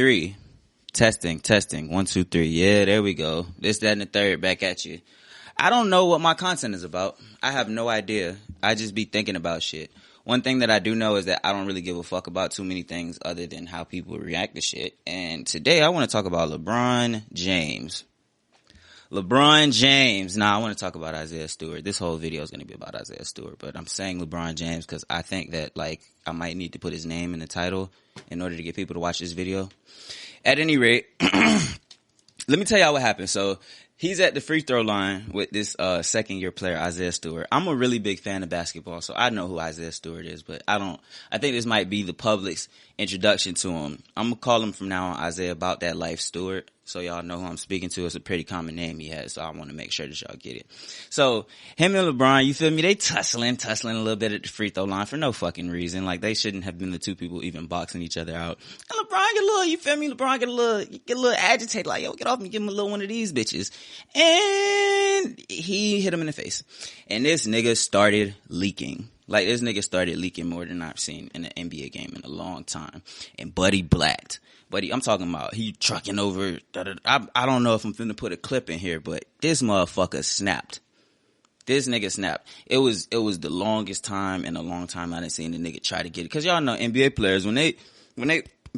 3. Testing. 1, 2, 3. Yeah, there we go. This, that, and the third back at you. I don't know what my content is about. I have no idea. I just be thinking about shit. One thing that I do know is that I don't really give a fuck about too many things other than how people react to shit. And today I want to talk about LeBron James. Nah, I want to talk about Isaiah Stewart. This whole video is going to be about Isaiah Stewart, but I'm saying LeBron James because I think that, like, I might need to put his name in the title in order to get people to watch this video. At any rate, let me tell y'all what happened. So, he's at the free throw line with this second-year player, Isaiah Stewart. I'm a really big fan of basketball, so I know who Isaiah Stewart is, but I think this might be the public's introduction to him. I'm going to call him from now on Isaiah About That Life Stewart, so y'all know who I'm speaking to. It's a pretty common name he has, so I want to make sure that y'all get it. So, him and LeBron, you feel me? They tussling a little bit at the free throw line for no fucking reason. Like, they shouldn't have been the two people even boxing each other out. And LeBron get a little, you feel me? LeBron get a little agitated, like, yo, get off me, give him a little one of these bitches. And he hit him in the face. And this nigga started leaking. Like, this nigga started leaking more than I've seen in an NBA game in a long time. And Buddy blacked. I'm talking about, he trucking over, I don't know if I'm finna put a clip in here, but this motherfucker snapped. This nigga snapped. It was the longest time in a long time I didn't see the nigga try to get it. Cause y'all know NBA players, when they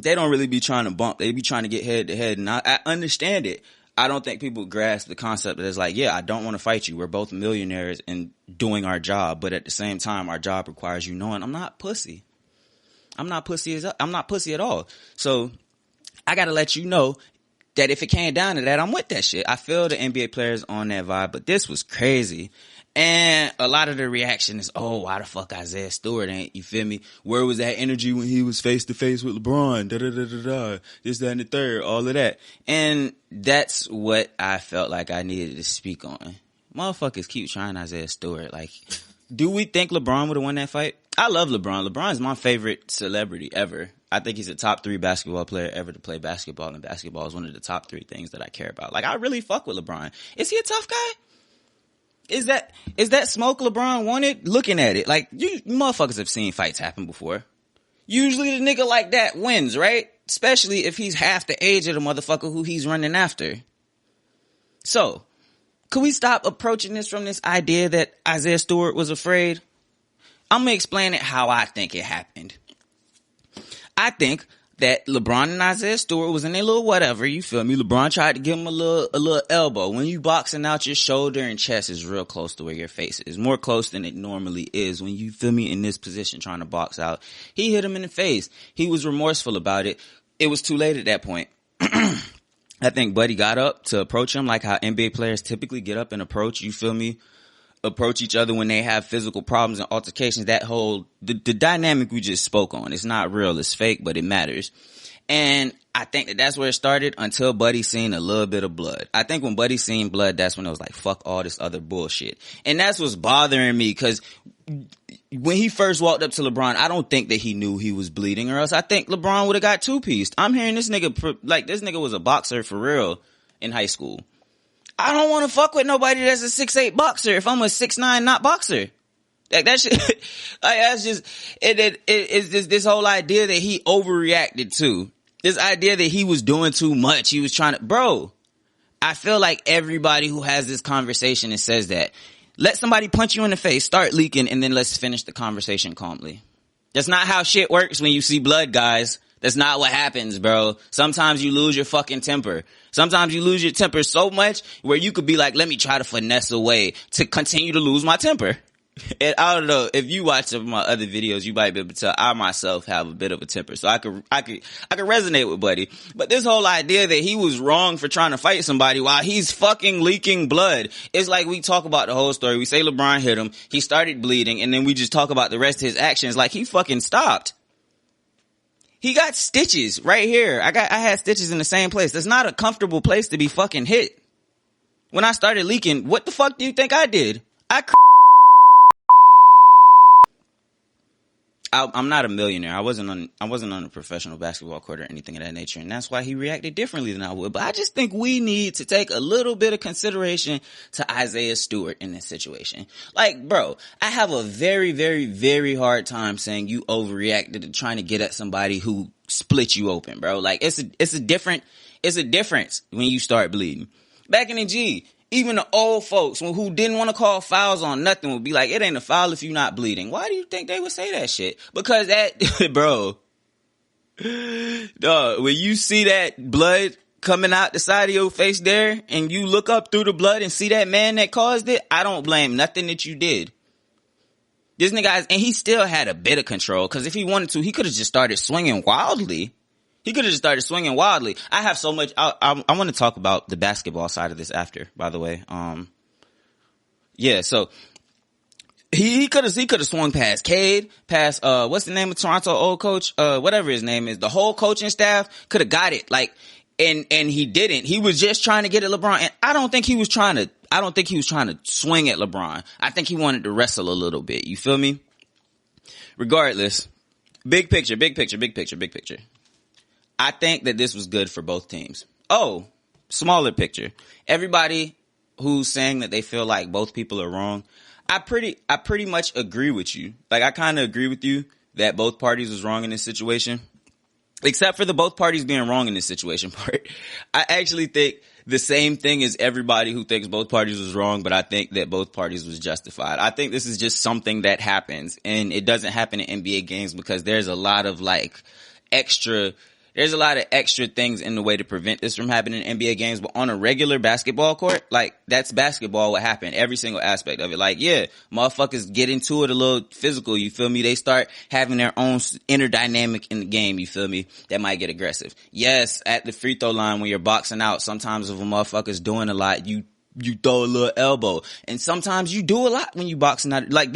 don't really be trying to bump, they be trying to get head to head. And I understand it. I don't think people grasp the concept that it's like, yeah, I don't want to fight you. We're both millionaires and doing our job. But at the same time, our job requires you knowing I'm not pussy. I'm not pussy at all. So, I gotta let you know that if it came down to that, I'm with that shit. I feel the NBA players on that vibe, but this was crazy. And a lot of the reaction is, oh, why the fuck Isaiah Stewart ain't, you feel me? Where was that energy when he was face to face with LeBron? This, that, and the third, all of that. And that's what I felt like I needed to speak on. Motherfuckers keep trying Isaiah Stewart. Like, do we think LeBron would have won that fight? I love LeBron. LeBron is my favorite celebrity ever. I think he's a top 3 basketball player ever to play basketball, and basketball is one of the top 3 things that I care about. Like, I really fuck with LeBron. Is he a tough guy? Is that smoke LeBron wanted? Looking at it, like, you motherfuckers have seen fights happen before. Usually the nigga like that wins, right? Especially if he's half the age of the motherfucker who he's running after. So, could we stop approaching this from this idea that Isaiah Stewart was afraid? I'm gonna explain it how I think it happened. I think that LeBron and Isaiah Stewart was in their little whatever, you feel me? LeBron tried to give him a little elbow. When you boxing out, your shoulder and chest is real close to where your face is. More close than it normally is when you feel me in this position trying to box out. He hit him in the face. He was remorseful about it. It was too late at that point. I think Buddy got up to approach him like how NBA players typically get up and approach, you feel me? Approach each other when they have physical problems and altercations. That whole, the dynamic we just spoke on, it's not real, it's fake, but it matters. And I think that that's where it started until Buddy seen a little bit of blood. I think when Buddy seen blood, that's when it was like, fuck all this other bullshit. And that's what's bothering me, because when he first walked up to LeBron, I don't think that he knew he was bleeding, or else I think LeBron would have got two-pieced. I'm hearing this nigga, like, this nigga was a boxer for real in high school. I don't want to fuck with nobody that's a 6'8" boxer if I'm a 6'9" not boxer. Like, that shit, like, that's just, it's just this whole idea that he overreacted to. This idea that he was doing too much. He was trying to, bro, I feel like everybody who has this conversation and says that, let somebody punch you in the face, start leaking, and then let's finish the conversation calmly. That's not how shit works when you see blood, guys. That's not what happens, bro. Sometimes you lose your fucking temper. Sometimes you lose your temper so much where you could be like, let me try to finesse a way to continue to lose my temper. And I don't know, if you watch some of my other videos, you might be able to tell I myself have a bit of a temper. So I could resonate with Buddy. But this whole idea that he was wrong for trying to fight somebody while he's fucking leaking blood. It's like we talk about the whole story. We say LeBron hit him. He started bleeding. And then we just talk about the rest of his actions like he fucking stopped. He got stitches right here. I had stitches in the same place. That's not a comfortable place to be fucking hit. When I started leaking, what the fuck do you think I did? I'm not a millionaire. I wasn't on a professional basketball court or anything of that nature, and that's why he reacted differently than I would. But I just think we need to take a little bit of consideration to Isaiah Stewart in this situation. Like, bro, I have a very, very, very hard time saying you overreacted to trying to get at somebody who split you open, bro. Like, it's a difference when you start bleeding. Back in the G, even the old folks who didn't want to call fouls on nothing would be like, it ain't a foul if you're not bleeding. Why do you think they would say that shit? Because that, bro, dog, when you see that blood coming out the side of your face there, and you look up through the blood and see that man that caused it, I don't blame nothing that you did. This nigga, and he still had a bit of control, because if he wanted to, he could have just started swinging wildly. I have so much, I want to talk about the basketball side of this after, by the way. Yeah, so he could have swung past Cade, past, what's the name of Toronto old coach? Whatever his name is. The whole coaching staff could have got it. Like, and he didn't. He was just trying to get at LeBron. And I don't think he was trying to swing at LeBron. I think he wanted to wrestle a little bit. You feel me? Regardless, big picture. I think that this was good for both teams. Oh, smaller picture. Everybody who's saying that they feel like both people are wrong, I pretty much agree with you. Like, I kind of agree with you that both parties was wrong in this situation. Except for the both parties being wrong in this situation part. I actually think the same thing as everybody who thinks both parties was wrong, but I think that both parties was justified. I think this is just something that happens, and it doesn't happen in NBA games because there's a lot of extra things in the way to prevent this from happening in NBA games. But on a regular basketball court, like, that's basketball what happened. Every single aspect of it. Like, yeah, motherfuckers get into it a little physical, you feel me? They start having their own inner dynamic in the game, you feel me? That might get aggressive. Yes, at the free throw line when you're boxing out, sometimes if a motherfucker's doing a lot, you throw a little elbow. And sometimes you do a lot when you boxing out. Like,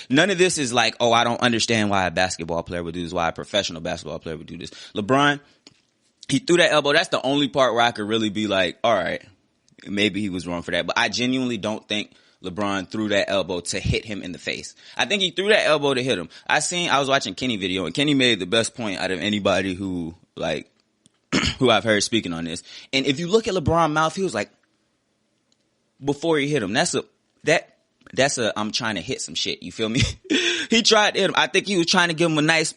none of this is like, oh, I don't understand why a basketball player would do this, why a professional basketball player would do this. LeBron, he threw that elbow. That's the only part where I could really be like, all right, maybe he was wrong for that. But I genuinely don't think LeBron threw that elbow to hit him in the face. I think he threw that elbow to hit him. I was watching Kenny video, and Kenny made the best point out of anybody who I've heard speaking on this. And if you look at LeBron's mouth, he was like, before he hit him, that's a I'm trying to hit some shit. You feel me? He tried to hit him. I think he was trying to give him a nice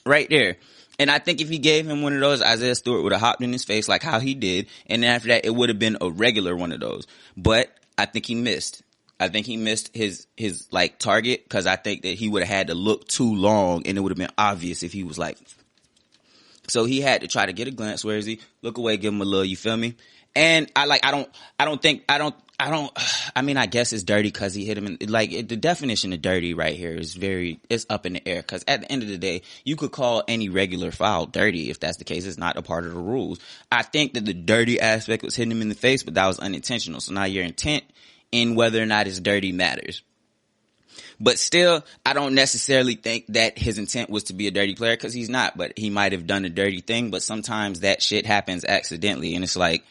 right there. And I think if he gave him one of those, Isaiah Stewart would have hopped in his face like how he did. And then after that, it would have been a regular one of those. But I think he missed. I think he missed his like target, because I think that he would have had to look too long, and it would have been obvious if he was like. So he had to try to get a glance. Where is he? Look away, give him a little. You feel me? And I mean, I guess it's dirty because he hit him. The definition of dirty right here is it's up in the air. Because at the end of the day, you could call any regular foul dirty if that's the case. It's not a part of the rules. I think that the dirty aspect was hitting him in the face, but that was unintentional. So now your intent in whether or not it's dirty matters. But still, I don't necessarily think that his intent was to be a dirty player, because he's not. But he might have done a dirty thing. But sometimes that shit happens accidentally, and it's like,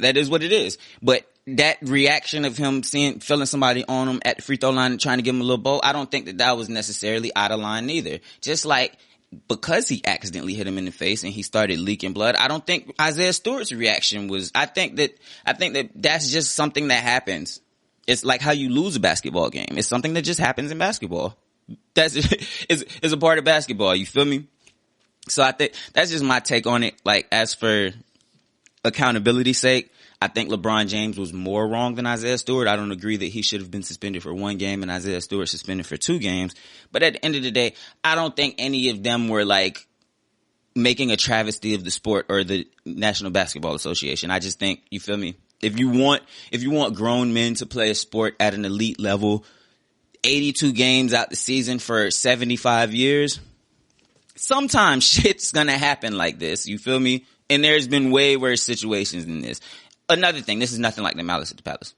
that is what it is. But that reaction of him feeling somebody on him at the free throw line and trying to give him a little bow, I don't think that was necessarily out of line either. Just like, because he accidentally hit him in the face and he started leaking blood, I don't think Isaiah Stewart's reaction was. I think that that's just something that happens. It's like how you lose a basketball game. It's something that just happens in basketball. It's a part of basketball. You feel me? So I think that's just my take on it. Like, as for accountability's sake, I think LeBron James was more wrong than Isaiah Stewart. I don't agree that he should have been suspended for 1 game and Isaiah Stewart suspended for 2 games. But at the end of the day, I don't think any of them were like making a travesty of the sport or the National Basketball Association. I just think, you feel me? If you want grown men to play a sport at an elite level, 82 games out the season for 75 years, sometimes shit's gonna happen like this. You feel me? And there's been way worse situations than this. Another thing, this is nothing like the Malice at the Palace.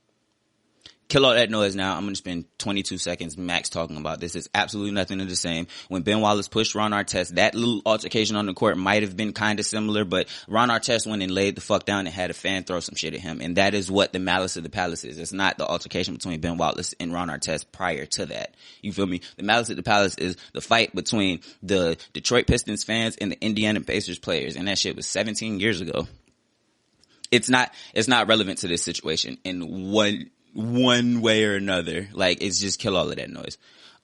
Kill all that noise now. I'm going to spend 22 seconds max talking about this. It's absolutely nothing of the same. When Ben Wallace pushed Ron Artest, that little altercation on the court might have been kind of similar, but Ron Artest went and laid the fuck down and had a fan throw some shit at him. And that is what the Malice of the Palace is. It's not the altercation between Ben Wallace and Ron Artest prior to that. You feel me? The Malice at the Palace is the fight between the Detroit Pistons fans and the Indiana Pacers players. And that shit was 17 years ago. It's not relevant to this situation in one way or another. Like, it's just kill all of that noise.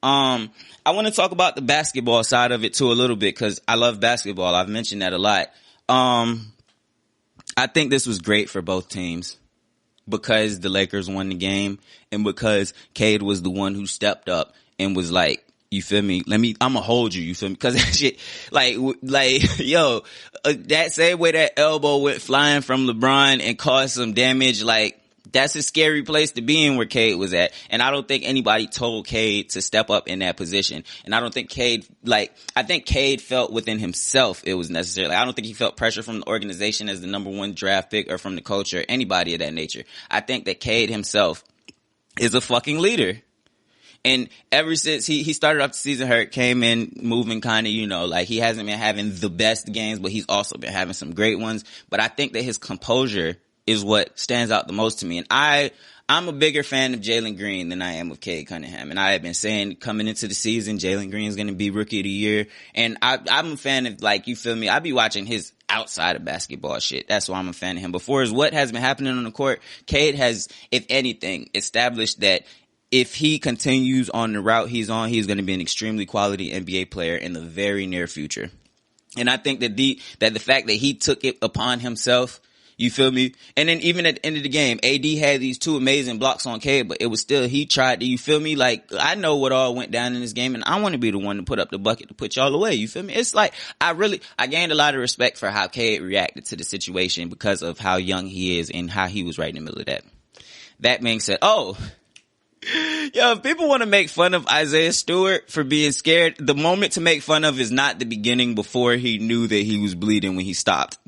I want to talk about the basketball side of it too a little bit because I love basketball. I've mentioned that a lot. I think this was great for both teams because the Lakers won the game and because Cade was the one who stepped up and was like, you feel me? I'ma hold you. You feel me? Cause that shit, yo, that same way that elbow went flying from LeBron and caused some damage, like, that's a scary place to be in where Cade was at. And I don't think anybody told Cade to step up in that position. And I don't think I think Cade felt within himself it was necessary. Like, I don't think he felt pressure from the organization as the number one draft pick or from the coach or anybody of that nature. I think that Cade himself is a fucking leader. And ever since he started off the season hurt, came in moving kind of, like he hasn't been having the best games, but he's also been having some great ones. But I think that his composure is what stands out the most to me. And I'm a bigger fan of Jalen Green than I am of Cade Cunningham. And I have been saying coming into the season, Jalen Green is going to be rookie of the year. And I'm a fan of, like, you feel me? I be watching his outside of basketball shit. That's why I'm a fan of him. Before is what has been happening on the court. Cade has, if anything, established that if he continues on the route he's on, he's going to be an extremely quality NBA player in the very near future. And I think that the fact that he took it upon himself, you feel me? And then even at the end of the game, AD had these 2 amazing blocks on Cade, but it was still, he tried to, you feel me? Like, I know what all went down in this game, and I want to be the one to put up the bucket to put y'all away, you feel me? It's like, I gained a lot of respect for how Cade reacted to the situation because of how young he is and how he was right in the middle of that. That being said, yo, if people want to make fun of Isaiah Stewart for being scared, the moment to make fun of is not the beginning before he knew that he was bleeding when he stopped.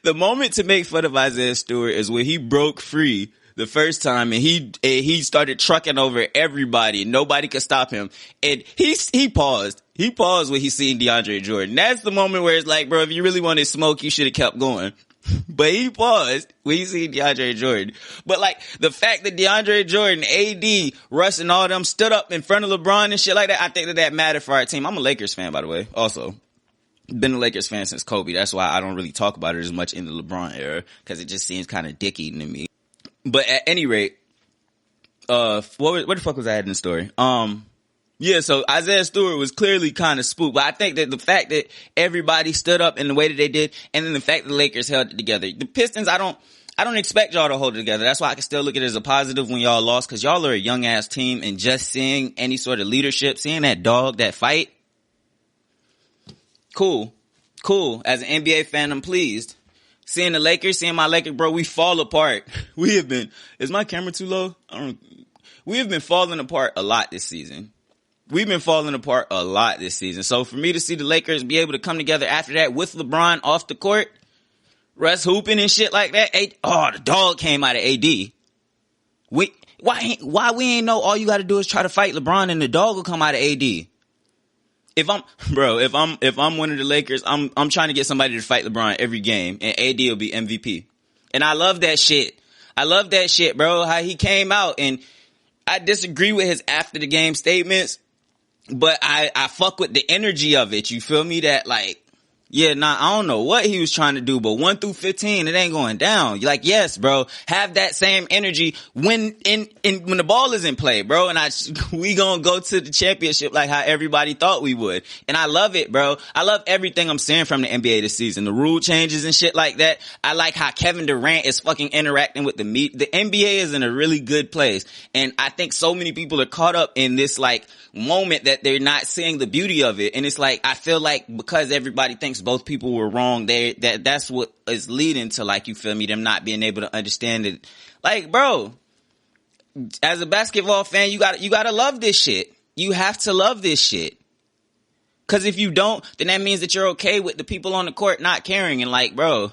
The moment to make fun of Isaiah Stewart is when he broke free the first time and he started trucking over everybody. Nobody could stop him. And he paused. He paused when he seen DeAndre Jordan. That's the moment where it's like, bro, if you really wanted smoke, you should have kept going. But he paused when he seen DeAndre Jordan. But like the fact that DeAndre Jordan, AD, Russ and all them stood up in front of LeBron and shit like that, I think that mattered for our team. I'm a Lakers fan, by the way, also. Been a Lakers fan since Kobe. That's why I don't really talk about it as much in the LeBron era, because it just seems kind of dick-eating to me. But at any rate, where the fuck was I at in the story? Yeah, so Isaiah Stewart was clearly kind of spooked, but I think that the fact that everybody stood up in the way that they did, and then the fact that the Lakers held it together. The Pistons, I don't expect y'all to hold it together. That's why I can still look at it as a positive when y'all lost, because y'all are a young ass team, and just seeing any sort of leadership, seeing that dog, that fight, cool. As an NBA fan, I'm pleased. Seeing the Lakers, seeing my Lakers, bro, we fall apart. We have been, is my camera too low? We have been falling apart a lot this season. We've been falling apart a lot this season. So for me to see the Lakers be able to come together after that with LeBron off the court, Russ hooping and shit like that, the dog came out of AD. Why we ain't know all you gotta do is try to fight LeBron and the dog will come out of AD? If I'm one of the Lakers, I'm trying to get somebody to fight LeBron every game and AD will be MVP. And I love that shit. Bro. How he came out, and I disagree with his after the game statements, but I fuck with the energy of it. You feel me? That like, yeah, I don't know what he was trying to do, but 1 through 15, it ain't going down. You're like, yes, bro, have that same energy when the ball is in play, bro. And we gonna go to the championship like how everybody thought we would. And I love it, bro. I love everything I'm seeing from the NBA this season. The rule changes and shit like that. I like how Kevin Durant is fucking interacting with the NBA is in a really good place. And I think so many people are caught up in this like moment that they're not seeing the beauty of it. And it's like, I feel like because everybody thinks both people were wrong, that's what is leading to, like, you feel me, them not being able to understand it. Like, bro, as a basketball fan, you gotta love this shit. You have to love this shit. Cause if you don't, then that means that you're okay with the people on the court not caring. And like, bro,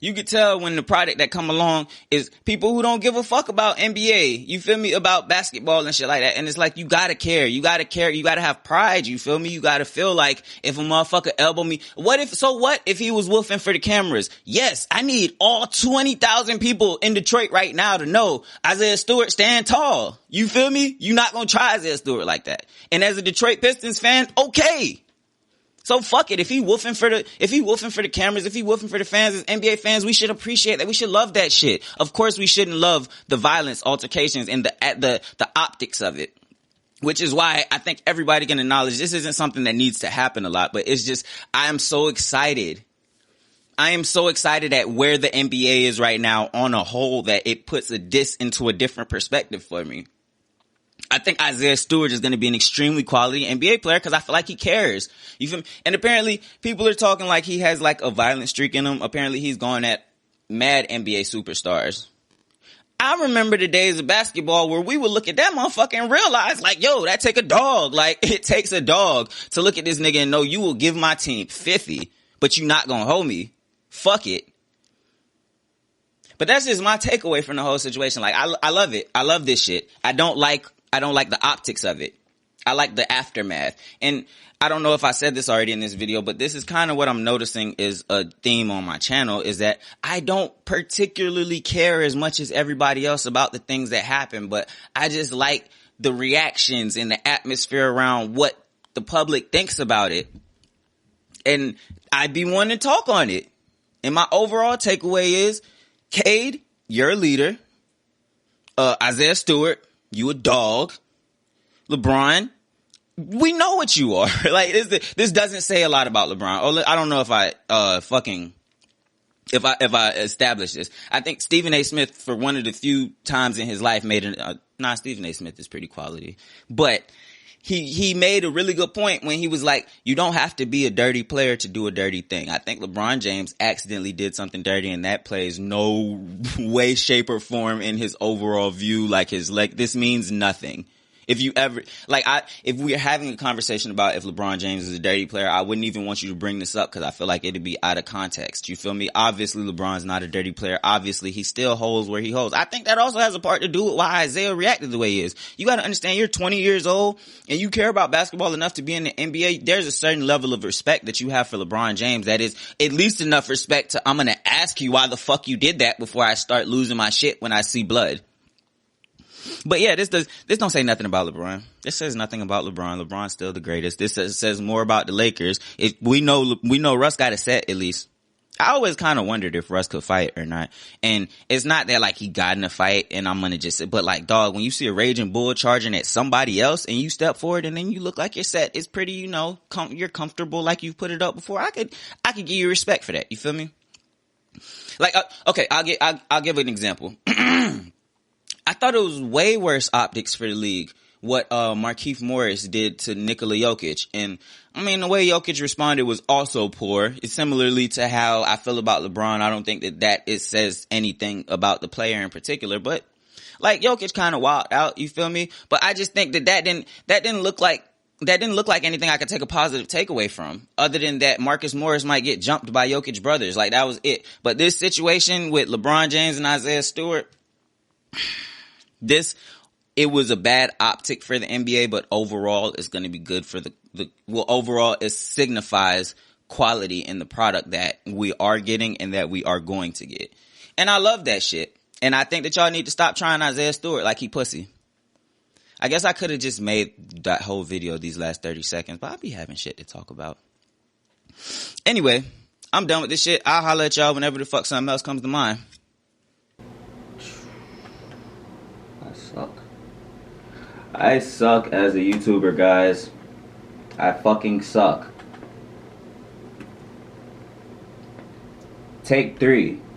you could tell when the product that come along is people who don't give a fuck about NBA. You feel me? About basketball and shit like that. And it's like, you gotta care. You gotta care. You gotta have pride. You feel me? You gotta feel like if a motherfucker elbow me, what if he was woofing for the cameras? Yes, I need all 20,000 people in Detroit right now to know Isaiah Stewart stand tall. You feel me? You're not gonna try Isaiah Stewart like that. And as a Detroit Pistons fan, okay. So fuck it. If he woofing for the cameras, if he woofing for the fans, as NBA fans, we should appreciate that. We should love that shit. Of course, we shouldn't love the violence, altercations, and the optics of it. Which is why I think everybody can acknowledge this isn't something that needs to happen a lot, but it's just, I am so excited. I am so excited at where the NBA is right now on a whole that it puts this into a different perspective for me. I think Isaiah Stewart is going to be an extremely quality NBA player because I feel like he cares. You feel me? And apparently people are talking like he has like a violent streak in him. Apparently he's going at mad NBA superstars. I remember the days of basketball where we would look at that motherfucker and realize like, yo, that take a dog. Like, it takes a dog to look at this nigga and know you will give my team 50, but you not gonna hold me. Fuck it. But that's just my takeaway from the whole situation. Like, I love it. I love this shit. I don't like the optics of it. I like the aftermath. And I don't know if I said this already in this video, but this is kind of what I'm noticing is a theme on my channel, is that I don't particularly care as much as everybody else about the things that happen, but I just like the reactions and the atmosphere around what the public thinks about it. And I be wanting to talk on it. And my overall takeaway is, Cade, you're a leader. Isaiah Stewart, you a dog. LeBron, we know what you are. Like, this doesn't say a lot about LeBron. Oh, I don't know if I established this. I think Stephen A. Smith, for one of the few times in his life, Stephen A. Smith is pretty quality, but he made a really good point when he was like, you don't have to be a dirty player to do a dirty thing. I think LeBron James accidentally did something dirty, and that plays no way, shape, or form in his overall view. Like, this means nothing. If you ever, if we're having a conversation about if LeBron James is a dirty player, I wouldn't even want you to bring this up because I feel like it'd be out of context. You feel me? Obviously, LeBron's not a dirty player. Obviously, he still holds where he holds. I think that also has a part to do with why Isaiah reacted the way he is. You gotta understand, you're 20 years old and you care about basketball enough to be in the NBA. There's a certain level of respect that you have for LeBron James that is at least enough respect to, I'm gonna ask you why the fuck you did that before I start losing my shit when I see blood. But yeah, this don't say nothing about LeBron. This says nothing about LeBron. LeBron's still the greatest. This says more about the Lakers. We know Russ got a set at least. I always kind of wondered if Russ could fight or not. And it's not that like he got in a fight and I'm gonna just, but like, dog, when you see a raging bull charging at somebody else and you step forward and then you look like you're set, it's pretty, you're comfortable like you've put it up before. I could give you respect for that. You feel me? Like, okay, I'll give an example. I thought it was way worse optics for the league what Markieff Morris did to Nikola Jokic. And I mean, the way Jokic responded was also poor. It's similarly to how I feel about LeBron. I don't think that it says anything about the player in particular, but like Jokic kind of wild out, you feel me? But I just think that didn't look like anything I could take a positive takeaway from, other than that Marcus Morris might get jumped by Jokic brothers. Like, that was it. But this situation with LeBron James and Isaiah Stewart, it was a bad optic for the NBA, but overall it's going to be good for overall it signifies quality in the product that we are getting and that we are going to get. And I love that shit. And I think that y'all need to stop trying Isaiah Stewart like he pussy. I guess I could have just made that whole video these last 30 seconds, but I'll be having shit to talk about. Anyway, I'm done with this shit. I'll holler at y'all whenever the fuck something else comes to mind. I suck as a YouTuber, guys. I fucking suck. Take 3.